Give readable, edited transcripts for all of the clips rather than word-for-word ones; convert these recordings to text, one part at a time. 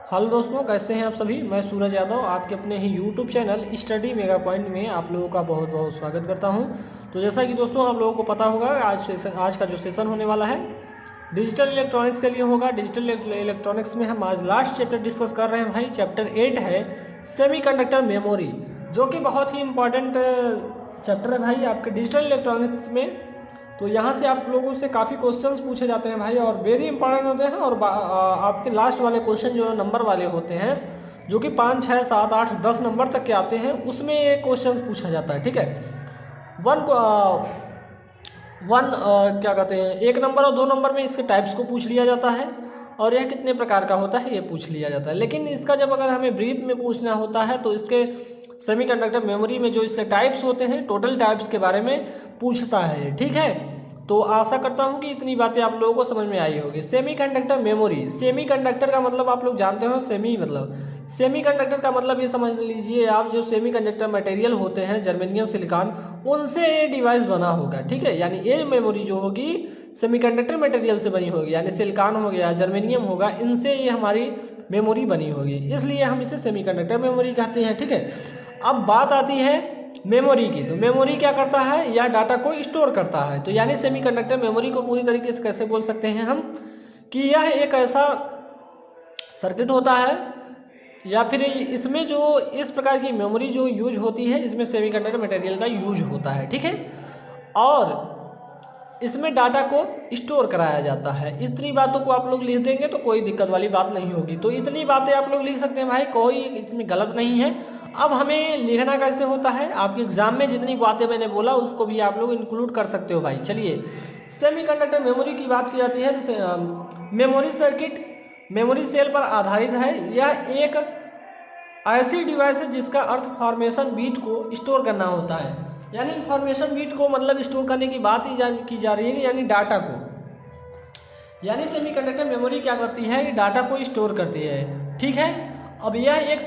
Hello दोस्तों, कैसे हैं आप सभी। मैं सूरज यादव आपके अपने ही YouTube channel study mega point में आप लोगों का बहुत बहुत स्वागत करता हूं। तो जैसा कि दोस्तों आप लोगों को पता होगा, आज का जो सेशन होने वाला है डिजिटल इलेक्ट्रॉनिक्स के लिए होगा। डिजिटल इलेक्ट्रॉनिक्स में हम आज लास्ट चैप्टर डिस्कस कर रहे हैं भाई। चैप्टर 8 है सेमीकंडक्टर मेमोरी, जो कि बहुत ही इंपॉर्टेंट चैप्टर है भाई आपके डिजिटल इलेक्ट्रॉनिक्स में। तो यहाँ से आप लोगों से काफ़ी क्वेश्चंस पूछे जाते हैं भाई, और वेरी इंपॉर्टेंट होते हैं। और आपके लास्ट वाले क्वेश्चन जो नंबर वाले होते हैं, जो कि 5, 6, 7, 8, 10 नंबर तक के आते हैं, उसमें ये क्वेश्चन पूछा जाता है। ठीक है, वन क्या कहते हैं, 1 नंबर और 2 नंबर में इसके टाइप्स को पूछ लिया जाता है, और यह कितने प्रकार का होता है ये पूछ लिया जाता है। लेकिन इसका जब अगर हमें ब्रीफ में पूछना होता है तो इसके सेमीकंडक्टर मेमोरी में जो इसके टाइप्स होते हैं, टोटल टाइप्स के बारे में पूछता है। ठीक है, तो आशा करता हूं कि इतनी बातें आप लोगों को समझ में आई होगी। सेमीकंडक्टर मेमोरी, सेमीकंडक्टर का मतलब आप लोग जानते हो, सेमीकंडक्टर का मतलब ये समझ लीजिए आप, जो सेमीकंडक्टर मटेरियल होते हैं जर्मेनियम सिलिकॉन, उनसे ये डिवाइस बना होगा। ठीक है, यानी ये मेमोरी जो होगी सेमीकंडक्टर मटेरियल से बनी होगी, यानी सिलिकॉन हो गया, जर्मेनियम होगा, इनसे ये हमारी मेमोरी बनी होगी, इसलिए हम इसे सेमीकंडक्टर मेमोरी कहते हैं। ठीक है, अब बात आती है मेमोरी की। तो मेमोरी क्या करता है, या डाटा को स्टोर करता है। तो यानी सेमीकंडक्टर मेमोरी को पूरी तरीके से कैसे बोल सकते हैं हम, कि यह एक ऐसा सर्किट होता है, या फिर इसमें जो इस प्रकार की मेमोरी जो यूज होती है, इसमें सेमीकंडक्टर मटेरियल का यूज होता है। ठीक है, और इसमें डाटा को स्टोर कराया जाता है। इतनी बातों को आप लोग लिख देंगे तो कोई दिक्कत वाली बात नहीं होगी। तो इतनी बातें आप लोग लिख सकते हैं भाई, कोई इसमें गलत नहीं है। अब हमें लिखना कैसे होता है, आपके एग्जाम में जितनी बातें मैंने बोला उसको भी आप लोग इंक्लूड कर सकते हो भाई। चलिए, सेमीकंडक्टर मेमोरी की बात की जाती है। मेमोरी सर्किट मेमोरी सेल पर आधारित है। यह एक ऐसी डिवाइस है जिसका अर्थ फॉर्मेशन बीट को स्टोर करना होता है। यानी इंफॉर्मेशन बीट को मतलब स्टोर करने की बात की जा रही है, यानी डाटा को। यानी सेमीकंडक्टर मेमोरी क्या करती है कि डाटा को स्टोर करती है। ठीक है, अब यह एक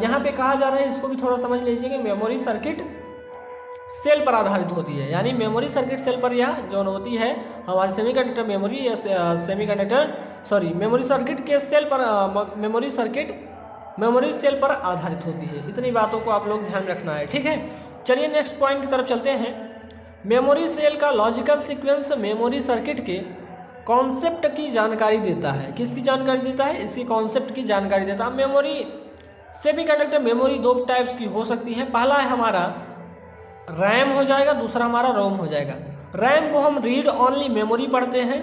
यहाँ पे कहा जा रहा है, इसको भी थोड़ा समझ लीजिए कि मेमोरी सर्किट सेल पर आधारित होती है। यानी मेमोरी सर्किट सेल पर यह जो होती है हमारी सेमीकंडक्टर मेमोरी, मेमोरी सर्किट के सेल पर मेमोरी सेल पर आधारित होती है। इतनी बातों को आप लोग ध्यान रखना है। ठीक है, चलिए नेक्स्ट पॉइंट की तरफ चलते हैं। मेमोरी सेल का लॉजिकल सीक्वेंस मेमोरी सर्किट के कॉन्सेप्ट की जानकारी देता है। किसकी जानकारी देता है, इसकी कॉन्सेप्ट की जानकारी देता है। मेमोरी सेमीकंडक्टर मेमोरी 2 टाइप्स की हो सकती है। पहला है हमारा रैम हो जाएगा, दूसरा हमारा रोम हो जाएगा। रैम को हम रीड ओनली मेमोरी पढ़ते हैं,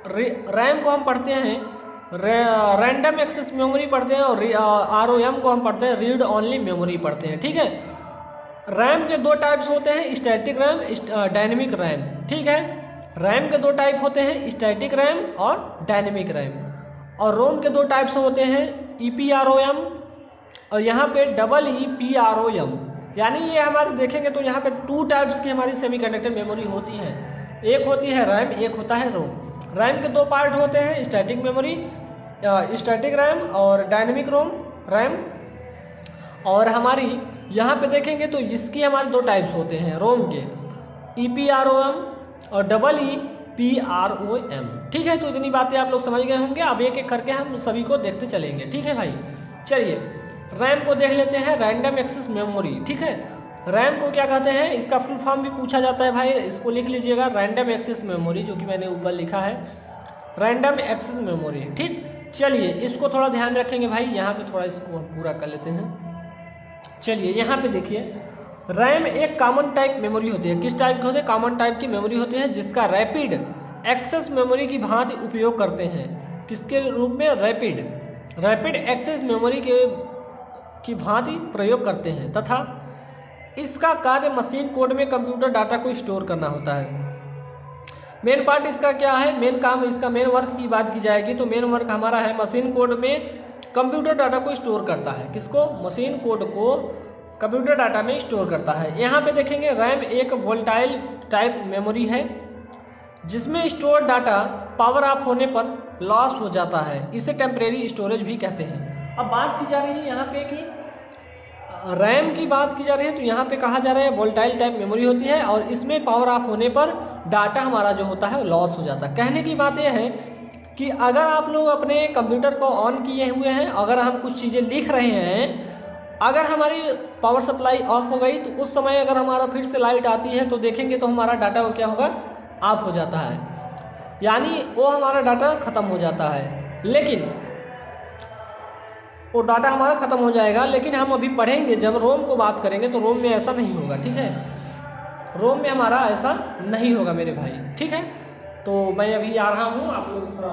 रैम को हम पढ़ते हैं रैंडम एक्सेस मेमोरी पढ़ते हैं, और ROM को हम पढ़ते हैं रीड ओनली मेमोरी पढ़ते हैं। ठीक है, रैम के 2 टाइप्स होते हैं, स्टैटिक रैम, डायनेमिक रैम। ठीक है, रैम के 2 टाइप होते हैं, स्टैटिक रैम और डायनेमिक रैम। और रोम के 2 टाइप्स होते हैं, EPROM और यहाँ पे EEPROM। यानी ये हमारे देखेंगे तो यहाँ पे 2 टाइप्स की हमारी सेमीकंडक्टर मेमोरी होती है। एक होती है रैम, एक होता है रोम। रैम के 2 पार्ट होते हैं, स्टैटिक मेमोरी, स्टैटिक रैम और डायनेमिक रोम रैम। और हमारी यहाँ पे देखेंगे तो इसकी हमारे 2 टाइप्स होते हैं रोम के, EPROM और EEPROM। ठीक है, तो इतनी बातें आप लोग समझ गए होंगे। अब एक एक करके हम सभी को देखते चलेंगे। ठीक है भाई, चलिए रैम को देख लेते हैं, रैंडम एक्सेस मेमोरी। ठीक है, रैम को क्या कहते हैं, इसका फुल फॉर्म भी पूछा जाता है भाई, इसको लिख लीजिएगा, रैंडम एक्सेस मेमोरी, जो कि मैंने ऊपर लिखा है रैंडम एक्सेस मेमोरी। ठीक, चलिए इसको थोड़ा ध्यान रखेंगे भाई। यहाँ पे थोड़ा इसको हम पूरा कर लेते हैं। चलिए यहाँ पे देखिए, रैम एक कॉमन टाइप मेमोरी होती है। किस टाइप की होती है, कॉमन टाइप की मेमोरी होती है, जिसका रैपिड एक्सेस मेमोरी की भांति उपयोग करते हैं। किसके रूप में, रैपिड एक्सेस मेमोरी की भांति प्रयोग करते हैं, तथा इसका कार्य मशीन कोड में कंप्यूटर डाटा को स्टोर करना होता है। मेन पार्ट इसका क्या है, मेन काम, इसका मेन वर्क की बात की जाएगी तो मेन वर्क हमारा है मशीन कोड में कंप्यूटर डाटा को स्टोर करता है। किसको, मशीन कोड को कंप्यूटर डाटा में स्टोर करता है। यहाँ पे देखेंगे रैम एक वोलेटाइल टाइप मेमोरी है, जिसमें स्टोर डाटा पावर ऑफ होने पर लॉस हो जाता है। इसे टेम्परेरी स्टोरेज भी कहते हैं। अब बात की जा रही है यहाँ पे कि रैम की बात की जा रही है, तो यहाँ पे कहा जा रहा है वोलेटाइल टाइप मेमोरी होती है, और इसमें पावर ऑफ होने पर डाटा हमारा जो होता है लॉस हो जाता है। कहने की बात यह है कि अगर आप लोग अपने कंप्यूटर को ऑन किए हुए हैं, अगर हम कुछ चीज़ें लिख रहे हैं, अगर हमारी पावर सप्लाई ऑफ हो गई तो उस समय अगर हमारा फिर से लाइट आती है तो देखेंगे तो हमारा डाटा को क्या होगा, ऑफ हो जाता है, यानी वो हमारा डाटा खत्म हो जाता है। लेकिन वो डाटा हमारा खत्म हो जाएगा, लेकिन हम अभी पढ़ेंगे जब रोम को बात करेंगे तो रोम में ऐसा नहीं होगा, ठीक है। रोम में हमारा ऐसा नहीं होगा मेरे भाई, ठीक है। तो मैं अभी आ रहा हूँ, आप लोग थोड़ा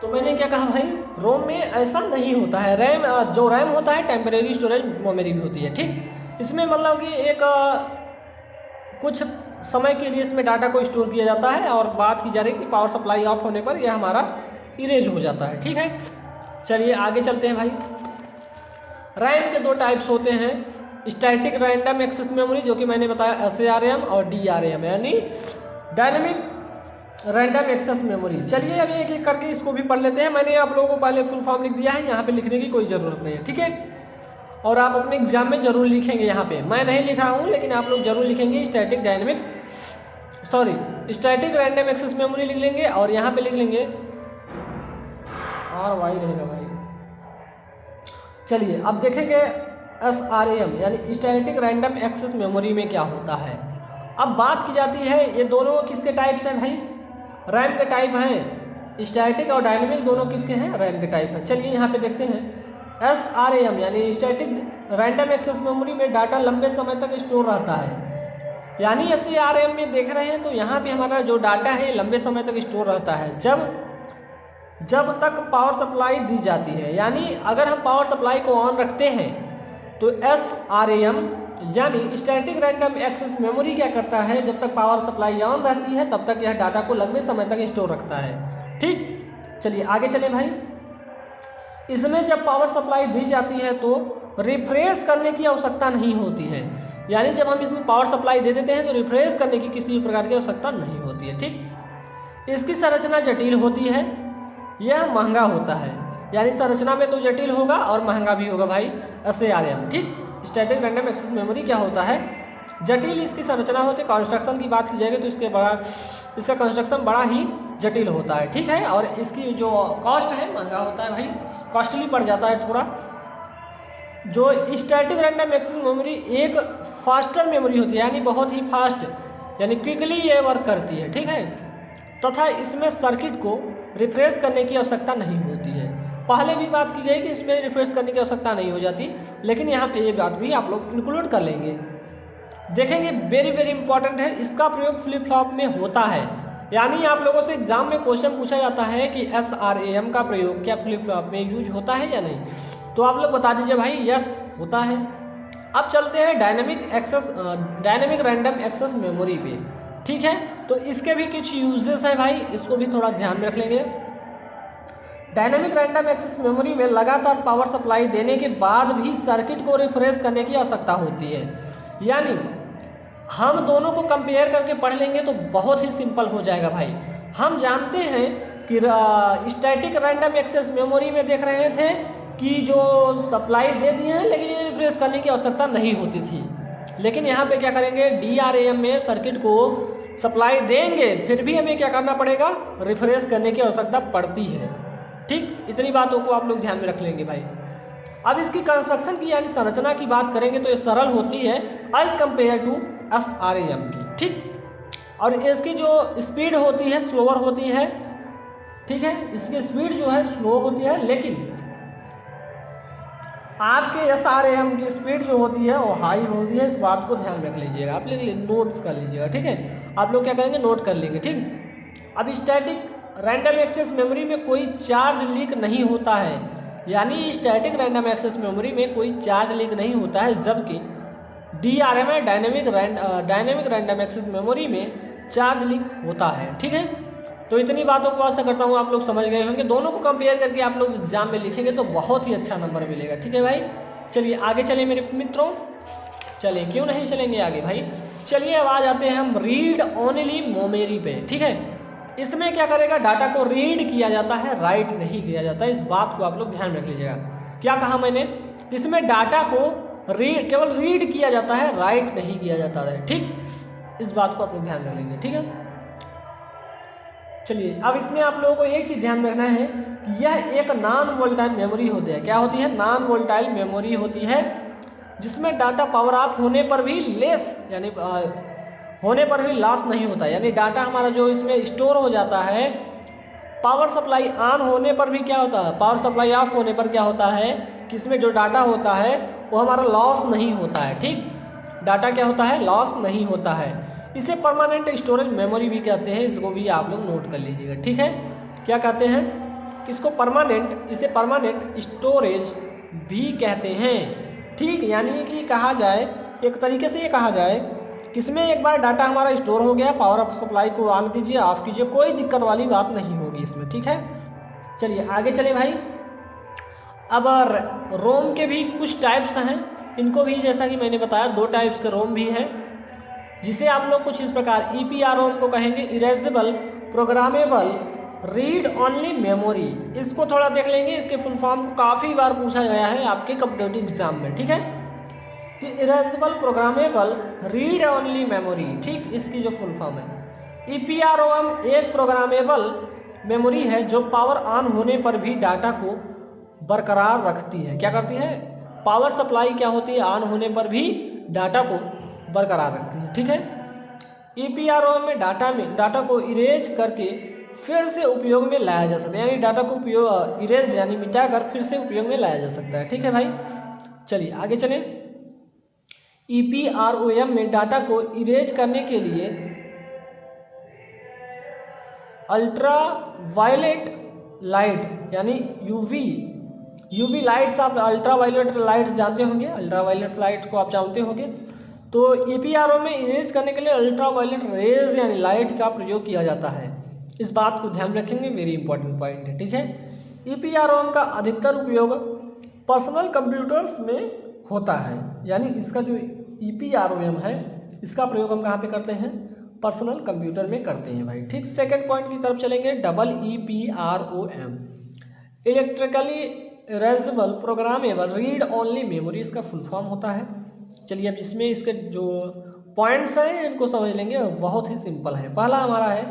तो मैंने क्या कहा भाई, रोम में ऐसा नहीं होता है। रैम जो रैम होता है टेम्परेरी स्टोरेज मेमोरी भी होती है, ठीक। इसमें मतलब कि एक कुछ समय के लिए इसमें डाटा को स्टोर किया जाता है और बात की जा रही है कि पावर सप्लाई ऑफ होने पर यह हमारा इरेज हो जाता है, ठीक है। चलिए आगे चलते हैं भाई। रैम के दो टाइप्स होते हैं, स्टैटिक रैंडम एक्सेस मेमोरी जो कि मैंने बताया SARM और DRAM यानी डायनेमिक रैंडम एक्सेस मेमोरी। चलिए अभी एक एक करके इसको भी पढ़ लेते हैं। मैंने आप लोगों को पहले फुल फॉर्म लिख दिया है, यहाँ पे लिखने की कोई ज़रूरत नहीं है, ठीक है। और आप अपने एग्जाम में जरूर लिखेंगे, यहाँ पे मैं नहीं लिखा हूँ लेकिन आप लोग जरूर लिखेंगे स्टैटिक रैंडम एक्सेस मेमोरी लिख लेंगे और यहाँ पे लिख लेंगे RY रहेगा भाई। चलिए अब देखेंगे SRAM यानी स्टैटिक रैंडम एक्सेस मेमोरी में क्या होता है। अब बात की जाती है ये दोनों किसके टाइप्स हैं भाई, रैम के टाइप हैं। स्टैटिक और डायनेमिक दोनों किसके हैं, रैम के टाइप हैं। चलिए यहाँ पे देखते हैं SRAM यानी स्टैटिक रैंडम एक्सेस मेमोरी में डाटा लंबे समय तक स्टोर रहता है। यानी SARM में देख रहे हैं तो यहाँ पे हमारा जो डाटा है लंबे समय तक स्टोर रहता है जब तक पावर सप्लाई दी जाती है। यानी अगर हम पावर सप्लाई को ऑन रखते हैं तो SRAM यानी स्टैटिक रैंडम एक्सेस मेमोरी क्या करता है, जब तक पावर सप्लाई ऑन रहती है तब तक यह डाटा को लंबे समय तक स्टोर रखता है, ठीक। चलिए आगे चले भाई। इसमें जब पावर सप्लाई दी जाती है तो रिफ्रेश करने की आवश्यकता नहीं होती है। यानी जब हम इसमें पावर सप्लाई दे देते हैं तो रिफ्रेश करने की किसी भी प्रकार की आवश्यकता नहीं होती है, ठीक। इसकी संरचना जटिल होती है, यह महंगा होता है। यानी संरचना में तो जटिल होगा और महंगा भी होगा भाई SARM, ठीक। स्टैटिक रैंडम एक्सेस मेमोरी क्या होता है, जटिल इसकी संरचना होती है। कंस्ट्रक्शन की बात की जाएगी तो इसका कंस्ट्रक्शन बड़ा ही जटिल होता है, ठीक है। और इसकी जो कॉस्ट है महंगा होता है भाई, कॉस्टली पड़ जाता है थोड़ा। जो स्टैटिक रैंडम एक्सेस मेमोरी एक फास्टर मेमोरी होती है, यानी बहुत ही फास्ट, यानी क्विकली ये वर्क करती है, ठीक है। तथा इसमें सर्किट को रिफ्रेश करने की आवश्यकता नहीं होती है। पहले भी बात की गई कि इसमें रिफ्रेश करने की आवश्यकता नहीं हो जाती, लेकिन यहाँ पे ये बात भी आप लोग इंक्लूड कर लेंगे। देखेंगे वेरी वेरी इंपॉर्टेंट है, इसका प्रयोग फ्लिप फ्लॉप में होता है। यानी आप लोगों से एग्जाम में क्वेश्चन पूछा जाता है कि SRAM का प्रयोग क्या फ्लिप फ्लॉप में यूज होता है या नहीं, तो आप लोग बता दीजिए भाई यस होता है। अब चलते हैं डायनेमिक रैंडम एक्सेस मेमोरी पे, ठीक है। तो इसके भी कुछ यूजेस है भाई, इसको भी थोड़ा ध्यान में रख लेंगे। डायनेमिक रैंडम एक्सेस मेमोरी में लगातार पावर सप्लाई देने के बाद भी सर्किट को रिफ्रेश करने की आवश्यकता होती है। यानी हम दोनों को कंपेयर करके पढ़ लेंगे तो बहुत ही सिंपल हो जाएगा भाई। हम जानते हैं कि स्टैटिक रैंडम एक्सेस मेमोरी में देख रहे थे कि जो सप्लाई दे दिए हैं लेकिन ये रिफ्रेश करने की आवश्यकता नहीं होती थी। लेकिन यहाँ पे क्या करेंगे, DRAM में सर्किट को सप्लाई देंगे फिर भी हमें क्या करना पड़ेगा, रिफ्रेश करने की आवश्यकता पड़ती है, ठीक। इतनी बातों को आप लोग ध्यान में रख लेंगे भाई। अब इसकी कंस्ट्रक्शन की यानी संरचना की बात करेंगे तो ये सरल होती है एज कंपेयर टू SRAM की, ठीक। और इसकी जो स्पीड होती है स्लोअर होती है, ठीक है। इसकी स्पीड जो है स्लो होती है, लेकिन आपके SRAM की स्पीड जो होती है वो हाई होती है। इस बात को ध्यान रख लीजिएगा, आप नोट्स कर लीजिएगा, ठीक है। आप लोग क्या करेंगे, नोट कर लेंगे, ठीक। अब स्टैटिक रैंडम एक्सेस मेमोरी में कोई चार्ज लीक नहीं होता है। यानी स्टैटिक रैंडम एक्सेस मेमोरी में कोई चार्ज लीक नहीं होता है, जबकि DRAM dynamic random access memory में चार्ज लीक होता है, ठीक है। तो इतनी बातों को आशा करता हूँ आप लोग समझ गए होंगे। दोनों को कंपेयर करके आप लोग एग्जाम में लिखेंगे तो बहुत ही अच्छा नंबर मिलेगा, ठीक है भाई। चलिए आगे चले मेरे मित्रों, चलिए क्यों नहीं चलेंगे आगे भाई। चलिए अब आ जाते हैं हम रीड ओनली मेमोरी पे, ठीक है। इसमें क्या करेगा, डाटा को रीड किया जाता है, राइट नहीं किया जाता है। इस बात को आप लोग ध्यान रख लीजिएगा। क्या कहा मैंने, इसमें डाटा को केवल रीड किया जाता है, राइट नहीं किया जाता है। ठीक, इस बात को आप लोग ध्यान रखेंगे। ठीक है, चलिए अब इसमें आप लोगों को एक चीज ध्यान रखना है कि यह एक नॉन वोलेटाइल मेमोरी होती है। क्या होती है? नॉन वोलेटाइल मेमोरी होती है, जिसमें डाटा पावर ऑफ होने पर भी लेस यानी होने पर भी लॉस नहीं होता है। यानी डाटा हमारा जो इसमें स्टोर हो जाता है, पावर सप्लाई ऑन होने पर भी क्या होता है, पावर सप्लाई ऑफ होने पर क्या होता है कि इसमें जो डाटा होता है वो हमारा लॉस नहीं होता है। ठीक, डाटा क्या होता है? लॉस नहीं होता है। इसे परमानेंट स्टोरेज मेमोरी भी कहते हैं, इसको भी आप लोग नोट कर लीजिएगा। ठीक है, क्या कहते हैं? इसको इसे परमानेंट स्टोरेज भी कहते हैं। ठीक, यानी कि कहा जाए, एक तरीके से ये कहा जाए कि इसमें एक बार डाटा हमारा स्टोर हो गया, पावर ऑफ सप्लाई को ऑन कीजिए, ऑफ कीजिए, कोई दिक्कत वाली बात नहीं होगी इसमें। ठीक है, चलिए आगे चले भाई। अब रोम के भी कुछ टाइप्स हैं, इनको भी जैसा कि मैंने बताया 2 टाइप्स के रोम भी हैं, जिसे आप लोग कुछ इस प्रकार EPROM को कहेंगे, erasable programmable read only memory. इसको थोड़ा देख लेंगे, इसके फुल फॉर्म को काफ़ी बार पूछा गया है आपके कॉम्पिटिटिव एग्जाम में। ठीक है, कि erasable programmable read only memory. ठीक, इसकी जो फुल फॉर्म है, EPROM एक प्रोग्रामेबल मेमोरी है जो पावर ऑन होने पर भी डाटा को बरकरार रखती है। क्या करती है? पावर सप्लाई क्या होती है? ऑन होने पर भी डाटा को बरकरार रखती है। ठीक है, EPROM में डाटा को इरेज करके फिर से उपयोग में लाया जा सकता है, यानी डाटा को उपयोग इरेज यानी मिटाकर फिर से उपयोग में लाया जा सकता है। ठीक है भाई, चलिए आगे चलें। EPROM में डाटा को इरेज करने के लिए अल्ट्रा वायलेट लाइट यानी यूवी लाइट्स, आप अल्ट्रा वायलेट लाइट्स जानते होंगे, अल्ट्रा वायलेट लाइट्स को आप जानते होंगे। तो EPROM में इरेज करने के लिए अल्ट्रा वायलेट रेज यानी लाइट का प्रयोग किया जाता है। इस बात को ध्यान रखेंगे, वेरी इंपॉर्टेंट पॉइंट है। ठीक है, EPROM का अधिकतर उपयोग पर्सनल कंप्यूटर्स में होता है, यानी इसका जो EPROM है इसका प्रयोग हम कहाँ पे करते हैं? पर्सनल कंप्यूटर में करते हैं भाई। ठीक, सेकेंड पॉइंट की तरफ चलेंगे, EEPROM electrically erasable programmable read only memory, इसका फुल फॉर्म होता है। चलिए अब इसमें इसके जो पॉइंट्स हैं इनको समझ लेंगे, बहुत ही सिंपल है। पहला हमारा है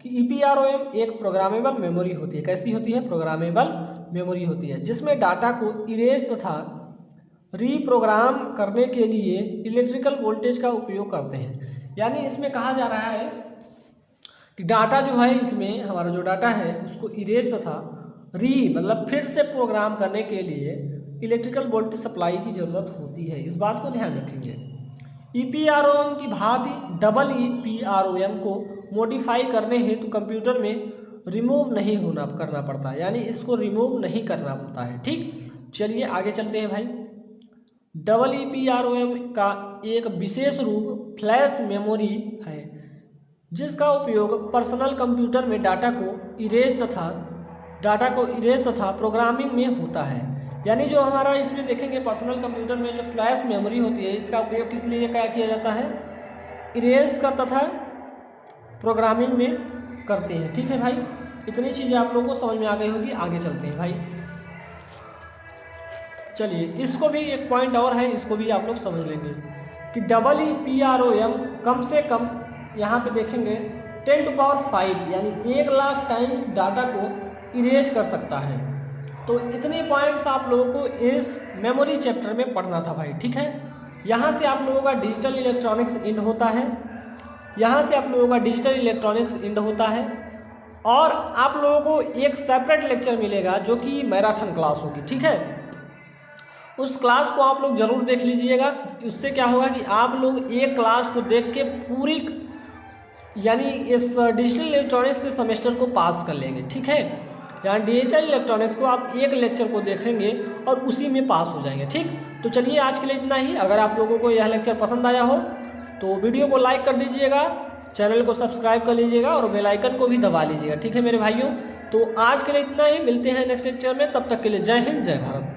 कि EPROM एक प्रोग्रामेबल मेमोरी होती है। कैसी होती है? प्रोग्रामेबल मेमोरी होती है, जिसमें डाटा को इरेज तथा रीप्रोग्राम करने के लिए इलेक्ट्रिकल वोल्टेज का उपयोग करते हैं। यानी इसमें कहा जा रहा है कि डाटा जो है, इसमें हमारा जो डाटा है उसको इरेज तथा मतलब फिर से प्रोग्राम करने के लिए इलेक्ट्रिकल वोल्टेज सप्लाई की जरूरत होती है। इस बात को ध्यान रखेंगे। EPROM की भांति EEPROM को मॉडिफाई करने हेतु कंप्यूटर में रिमूव नहीं करना पड़ता, यानी इसको रिमूव नहीं करना पड़ता है। ठीक, चलिए आगे चलते हैं भाई। EEPROM का एक विशेष रूप फ्लैश मेमोरी है, जिसका उपयोग पर्सनल कंप्यूटर में डाटा को इरेज तथा प्रोग्रामिंग में होता है। यानी जो हमारा इसमें देखेंगे पर्सनल कंप्यूटर में जो फ्लैश मेमोरी होती है, इसका उपयोग किस लिए क्या किया जाता है? इरेज का तथा प्रोग्रामिंग में करते हैं। ठीक है भाई, इतनी चीज़ें आप लोगों को समझ में आ गई होगी। आगे चलते हैं भाई। चलिए इसको भी एक पॉइंट और है, इसको भी आप लोग समझ लेंगे कि EEPROM कम से कम यहाँ पे देखेंगे 10⁵ यानी 1,00,000 टाइम्स डाटा को इरेज कर सकता है। तो इतने पॉइंट्स आप लोगों को इस मेमोरी चैप्टर में पढ़ना था भाई। ठीक है, यहाँ से आप लोगों का डिजिटल इलेक्ट्रॉनिक्स एंड होता है, और आप लोगों को एक सेपरेट लेक्चर मिलेगा जो कि मैराथन क्लास होगी। ठीक है, उस क्लास को आप लोग जरूर देख लीजिएगा। इससे क्या होगा कि आप लोग एक क्लास को देख के पूरी यानी इस डिजिटल इलेक्ट्रॉनिक्स के सेमेस्टर को पास कर लेंगे। ठीक है, यानी डिजिटल इलेक्ट्रॉनिक्स को आप एक लेक्चर को देखेंगे और उसी में पास हो जाएंगे। ठीक, तो चलिए आज के लिए इतना ही। अगर आप लोगों को यह लेक्चर पसंद आया हो तो वीडियो को लाइक कर दीजिएगा, चैनल को सब्सक्राइब कर लीजिएगा और बेल आइकन को भी दबा लीजिएगा। ठीक है मेरे भाइयों, तो आज के लिए इतना ही। मिलते हैं नेक्स्ट लेक्चर में, तब तक के लिए जय हिंद, जय भारत।